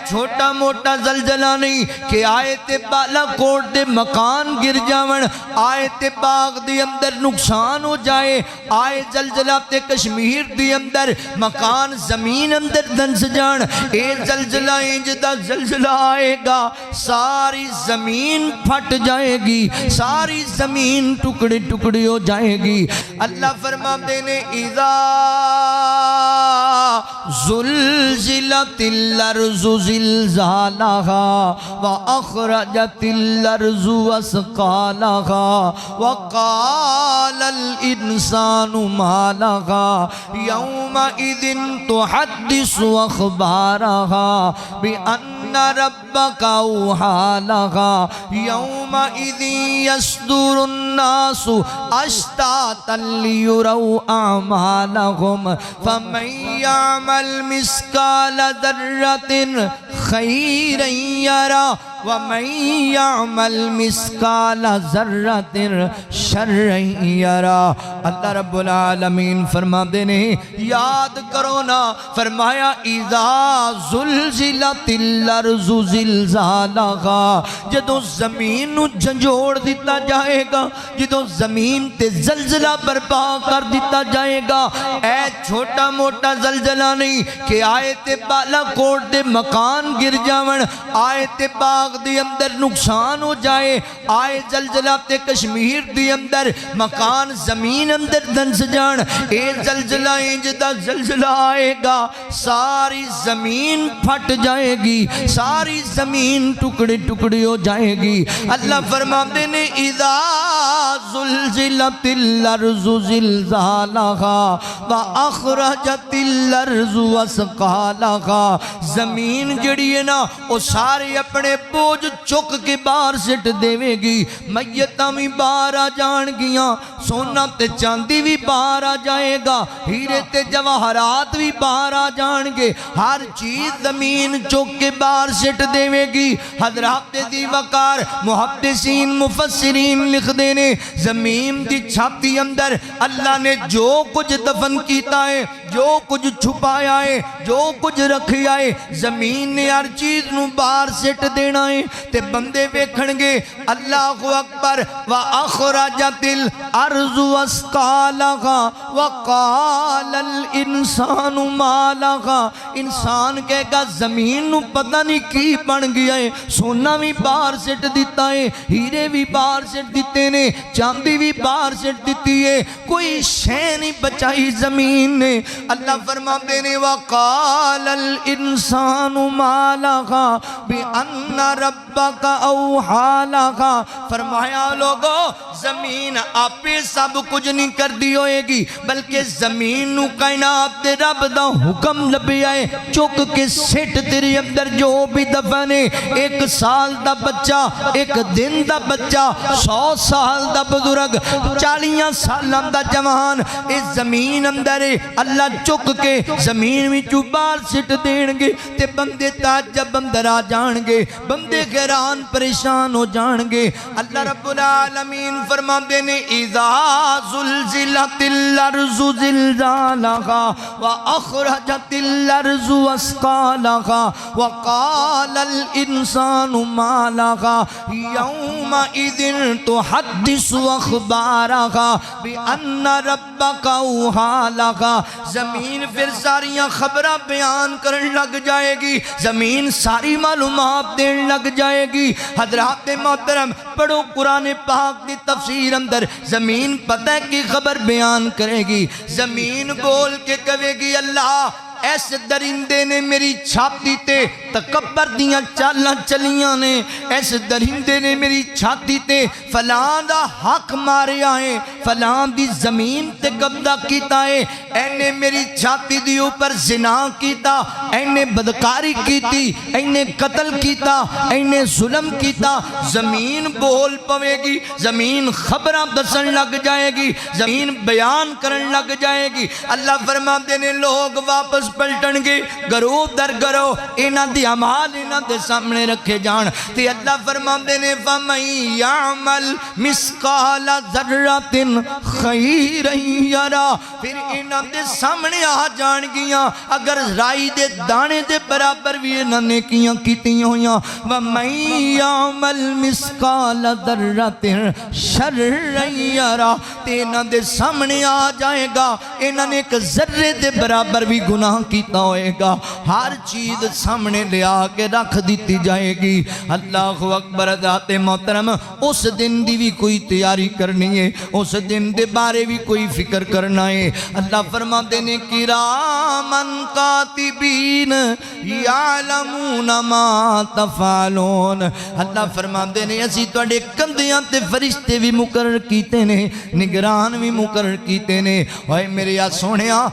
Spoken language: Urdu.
چھوٹا موٹا زلزلہ نہیں کہ آئے تے بالا کوٹ دے مکان گر جاون، آئے تے باغ دے اندر نقصان ہو جائے، آئے زلزلہ تے کشمیر دے اندر مکان زمین اندر دنس جان، اے زلزلہ انجدہ زلزلہ آئے گا ساری زمین پھٹ جائے گی، ساری زمین ٹکڑے ٹکڑے ہو جائے گی۔ اللہ فرماتے نے اذا زلزلت الارض زلزالها واخرجت الارض اثقالها وقال الانسان ما لها يومئذ تحدث اخبارها بان ربك اوحى لها يومئذ يصدر الناس اشتاتا ليروا اعمالهم فمن يعمل مثقال ذرة خيرا يره وَمَن يَعْمَلْ مِثْقَالَ ذَرَّةٍ شَرًّا يَرَهُ۔ اللہ رب العالمین فرماتے ہیں یاد کرو نا، فرمایا اِذَا زُلْزِلَتِ الْأَرْضُ زِلْزَالَهَا، جدوں زمین نو جھنجھوڑ دیتا جائے گا، جدوں زمین تے زلزلہ برپا کر دیتا جائے گا، اے چھوٹا موٹا زلزلہ نہیں کہ آئے تے بالا کوٹ دے مکان گر جاون، آئے تے باغ دی اندر نقصان ہو جائے، آئے زلزلہ تے کشمیر دی اندر مکان زمین اندر دنس جان، اے زلزلہ انجدہ زلزلہ آئے گا ساری زمین پھٹ جائے گی، ساری زمین ٹکڑے ٹکڑے ہو جائے گی۔ اللہ فرماتے نے اذا زلزلت الارض زلزالها واخرجت الارض اثقالها، زمین جڑی ہے نا وہ سارے اپنے بوجھ چک کے باہر سٹ دیوے گی، میتاں بھی باہر آ جان گیاں، سونا تے چاندی بھی باہر آ جائے گا، ہیرے تے جواہرات بھی باہر آ جان گے، ہر چیز زمین چک کے باہر سٹ دیوے گی۔ حضرات دی وقار محدثین مفسرین لکھ دینے زمین دی چھاتی اندر اللہ نے جو کچھ دفن کیتا ہے، جو کچھ چھپایا ہے، جو کچھ رکھیا ہے، زمین نے ہر چیز نو باہر سٹ دینا ہے، تے بندے ویکھنگے اللہ اکبر وَأَخْرَجَتِ الْأَرْضُ أَثْقَالَهَا وَقَالَ الْإِنسَانُ مَا لَهَا، انسان کہے گا زمین نو پتہ نہیں کی بن گیا ہے، سونا بھی باہر سٹ دیتا ہے، ہیرے بھی باہر سٹ دیتے نے، چاندی بھی باہر سٹ دیتی ہے، کوئی شے نہیں بچائی زمین نے۔ اللہ فرماتے نے وَقَالَ الْإِنسَانُ مَا لَهَا بِأَنَّ رَبَّكَ أَوْحَى لَهَا، فرمایا لوگو زمین آپے سب کچھ نہیں کر دی ہوئے گی، بلکہ زمین نو کائنات دے رب دا حکم لبی آئے چک کے سٹ تیرے اندر جو بھی دفنے، 1 سال دا بچہ، 1 دن دا بچہ، 100 سال دا بزرگ، 40 سالہ دا جوان، اس زمین اندر اللہ چک کے زمین میں چوبار سٹ دین گے، تے بندے تعجب اندر آ جان گے، بندے حیران پریشان ہو جان گے۔ اللہ رب العالمین فرماتے نے اذا زلزلت الارض زلزالها واخرجت الارض اثقالها وقال الانسان ما لها يومئذ تحدث اخبارها بان ربك اوحى لها، زمین پھر ساریاں خبراں بیان کرن لگ جائے گی، زمین ساری معلومات دین لگ جائے گی۔ حضرات محترم پڑھو قرآن پاک دی تفسیر اندر، زمین پتہ کی خبر بیان کرے گی، زمین بول کے کہے گی اللہ ایس درندے نے میری چھاتی تے تکبر دیاں چالاں چلیاں نے، ایس درندے نے میری چھاتی تے فلاں دا حق مارے آئے، فلاں دی زمین تے قبضہ کیتا ہے، اینے میری چھاتی دی اوپر زنا کیتا، اینے بدکاری کیتی، اینے قتل کیتا، اینے ظلم کیتا۔ زمین بول پوے گی، زمین خبراں دسن لگ جائے گی، زمین بیان کرن لگ جائے گی۔ اللہ فرماتے نے لوگ واپس پلٹن گے گروہ در گروہ انہاں دی اعمال انہاں دے سامنے رکھے جان تے اللہ فرماندے نے فَمَن يَعْمَلْ مِثْقَالَ ذَرَّةٍ خَيْرًا يَرَهُ پھر انہاں دے سامنے آ جان گیاں اگر رائی دے دانے دے برابر بھی انہاں نے کیاں کیتیاں ہویاں وَمَن يَعْمَلْ مِثْقَالَ ذَرَّةٍ شَرًّا يَرَهُ تے انہاں دے سامنے آ جائے گا انہاں نے ایک ذرے دے برابر بھی گناہ کیتا ہوئے گا ہر چیز سامنے لے آ کے رکھ دیتی جائے گی اللہ اکبر ذات محترم اس دن دی بھی کوئی تیاری کرنی ہے اس دن دے بارے بھی کوئی فکر کرنا ہے اللہ فرماتے نے کرامن کاتبین یعلمون ما تفعلون اللہ فرماتے نے اسی توڑے کندیاں تے فرشتے بھی مقرر کیتے نے نگران بھی مقرر کیتے نے اوے میرے یا سونیا